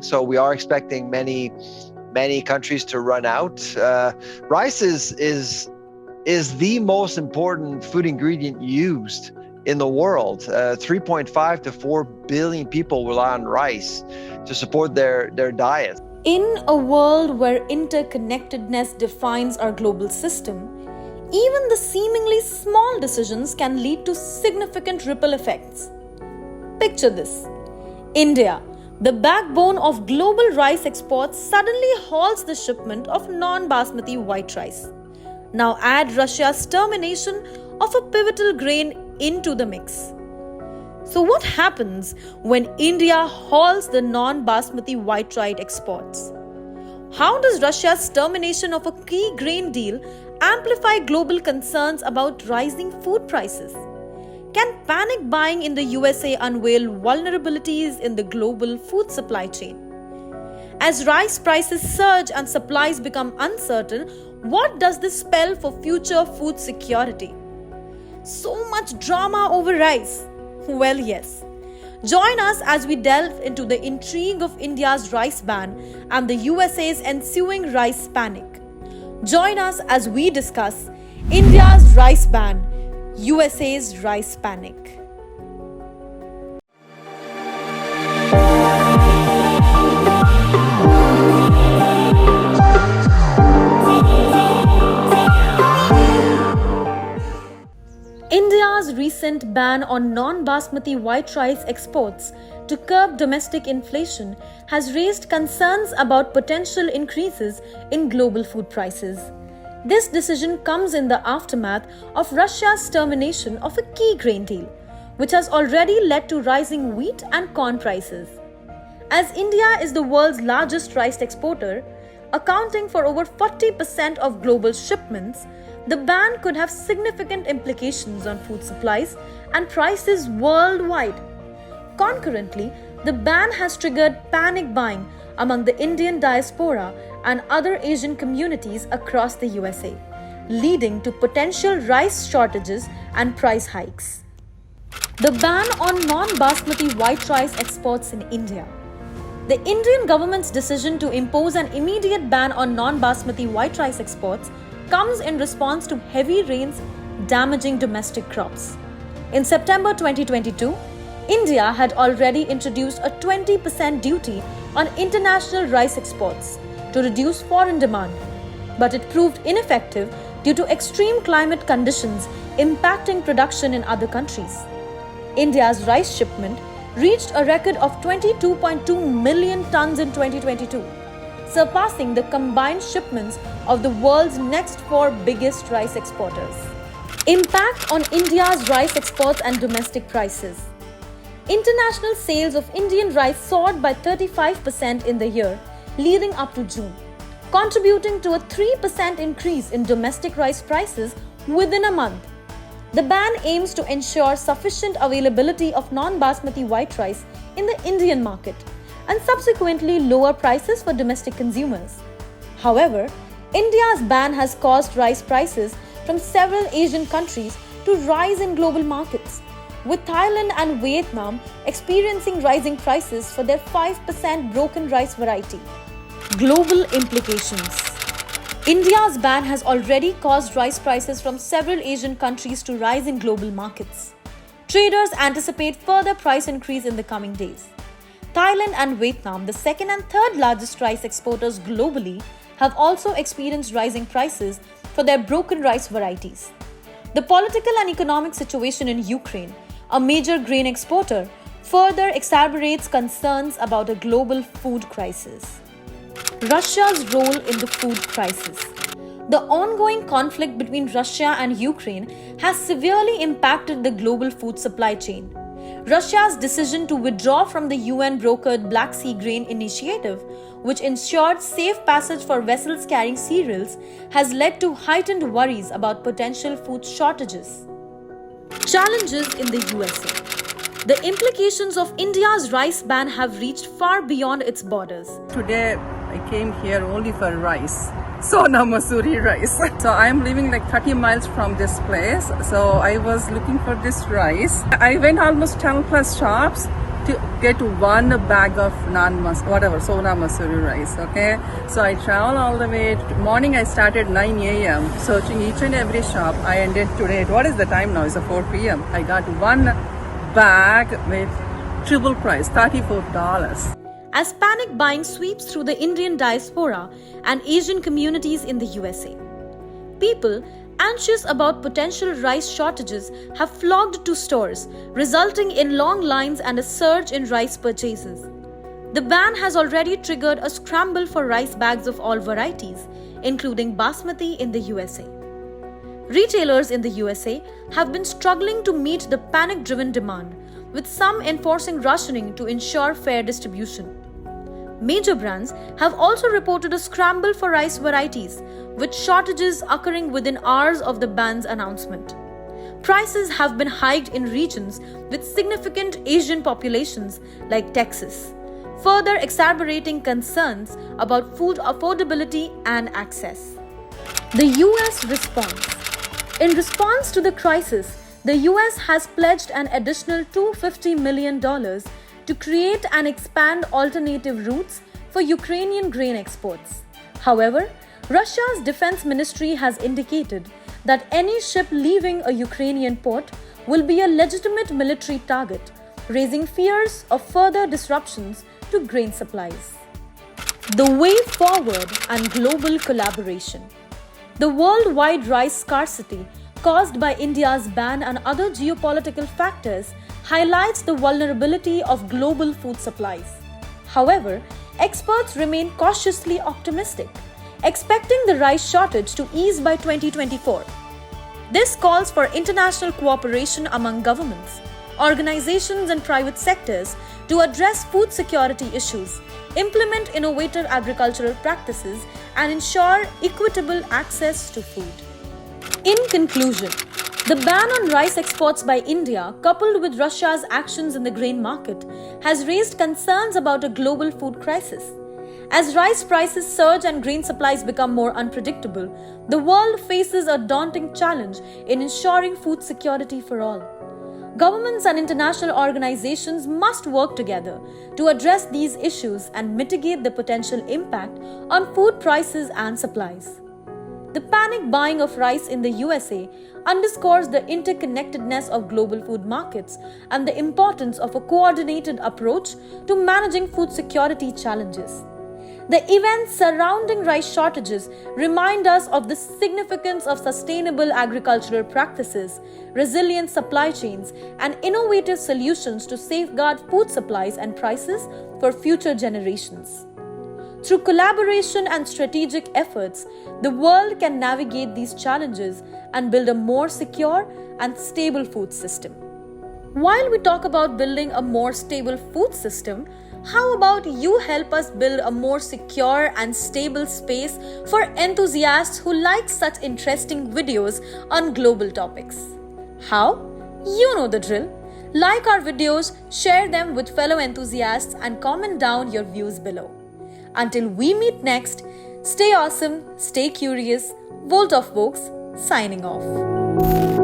So we are expecting many countries to run out. Rice is the most important food ingredient used in the world. 3.5 to 4 billion people rely on rice to support their diet. In a world where interconnectedness defines our global system, even the seemingly small decisions can lead to significant ripple effects. Picture this. India, the backbone of global rice exports, suddenly halts the shipment of non-Basmati white rice. Now add Russia's termination of a pivotal grain into the mix. So what happens when India halts the non-Basmati white rice exports? How does Russia's termination of a key grain deal amplify global concerns about rising food prices? Can panic buying in the USA unveil vulnerabilities in the global food supply chain? As rice prices surge and supplies become uncertain, what does this spell for future food security? So much drama over rice. Well, yes. Join us as we delve into the intrigue of India's rice ban and the USA's ensuing rice panic. Join us as we discuss India's rice ban, USA's rice panic. India's recent ban on non-Basmati white rice exports to curb domestic inflation has raised concerns about potential increases in global food prices. This decision comes in the aftermath of Russia's termination of a key grain deal, which has already led to rising wheat and corn prices. As India is the world's largest rice exporter, accounting for over 40% of global shipments, the ban could have significant implications on food supplies and prices worldwide. Concurrently, the ban has triggered panic buying among the Indian diaspora and other Asian communities across the USA, leading to potential rice shortages and price hikes. The ban on non-Basmati white rice exports in India. The Indian government's decision to impose an immediate ban on non-Basmati white rice exports comes in response to heavy rains damaging domestic crops. In September 2022, India had already introduced a 20% duty on international rice exports to reduce foreign demand, but it proved ineffective due to extreme climate conditions impacting production in other countries. India's rice shipment reached a record of 22.2 million tons in 2022, surpassing the combined shipments of the world's next four biggest rice exporters. Impact on India's rice exports and domestic prices. International sales of Indian rice soared by 35% in the year leading up to June, contributing to a 3% increase in domestic rice prices within a month. The ban aims to ensure sufficient availability of non-Basmati white rice in the Indian market and subsequently lower prices for domestic consumers. However, India's ban has caused rice prices from several Asian countries to rise in global markets, with Thailand and Vietnam experiencing rising prices for their 5% broken rice variety. Global implications. India's ban has already caused rice prices from several Asian countries to rise in global markets. Traders anticipate further price increase in the coming days. Thailand and Vietnam, the second and third largest rice exporters globally, have also experienced rising prices for their broken rice varieties. The political and economic situation in Ukraine, a major grain exporter, further exacerbates concerns about a global food crisis. Russia's role in the food crisis. The ongoing conflict between Russia and Ukraine has severely impacted the global food supply chain. Russia's decision to withdraw from the UN-brokered Black Sea Grain Initiative, which ensured safe passage for vessels carrying cereals, has led to heightened worries about potential food shortages. Challenges in the USA. The implications of India's rice ban have reached far beyond its borders. Today I came here only for rice. Sona Masuri rice. So I am living like 30 miles from this place. So I was looking for this rice. I went almost 10 plus shops. to get one bag of Sona Masuri rice, okay? So I travel all the way. Morning I started 9 a.m. searching each and every shop. I ended today, what is the time now? It's 4 p.m. I got one bag with triple price, $34. As panic buying sweeps through the Indian diaspora and Asian communities in the USA, people anxious about potential rice shortages have flocked to stores, resulting in long lines and a surge in rice purchases. The ban has already triggered a scramble for rice bags of all varieties, including Basmati in the USA. Retailers in the USA have been struggling to meet the panic-driven demand, with some enforcing rationing to ensure fair distribution. Major brands have also reported a scramble for rice varieties, with shortages occurring within hours of the ban's announcement. Prices have been hiked in regions with significant Asian populations like Texas, further exacerbating concerns about food affordability and access. The US response. In response to the crisis, the US has pledged an additional $250 million to create and expand alternative routes for Ukrainian grain exports. However, Russia's defense ministry has indicated that any ship leaving a Ukrainian port will be a legitimate military target, raising fears of further disruptions to grain supplies. The way forward and global collaboration. The worldwide rice scarcity caused by India's ban and other geopolitical factors highlights the vulnerability of global food supplies. However, experts remain cautiously optimistic, expecting the rice shortage to ease by 2024. This calls for international cooperation among governments, organizations and private sectors to address food security issues, implement innovative agricultural practices, and ensure equitable access to food. In conclusion, the ban on rice exports by India, coupled with Russia's actions in the grain market, has raised concerns about a global food crisis. As rice prices surge and grain supplies become more unpredictable, the world faces a daunting challenge in ensuring food security for all. Governments and international organizations must work together to address these issues and mitigate the potential impact on food prices and supplies. The panic buying of rice in the USA underscores the interconnectedness of global food markets and the importance of a coordinated approach to managing food security challenges. The events surrounding rice shortages remind us of the significance of sustainable agricultural practices, resilient supply chains, and innovative solutions to safeguard food supplies and prices for future generations. Through collaboration and strategic efforts, the world can navigate these challenges and build a more secure and stable food system. While we talk about building a more stable food system, how about you help us build a more secure and stable space for enthusiasts who like such interesting videos on global topics? How? You know the drill. Like our videos, share them with fellow enthusiasts, and comment down your views below. Until we meet next, stay awesome, stay curious. Volt of Vokes signing off.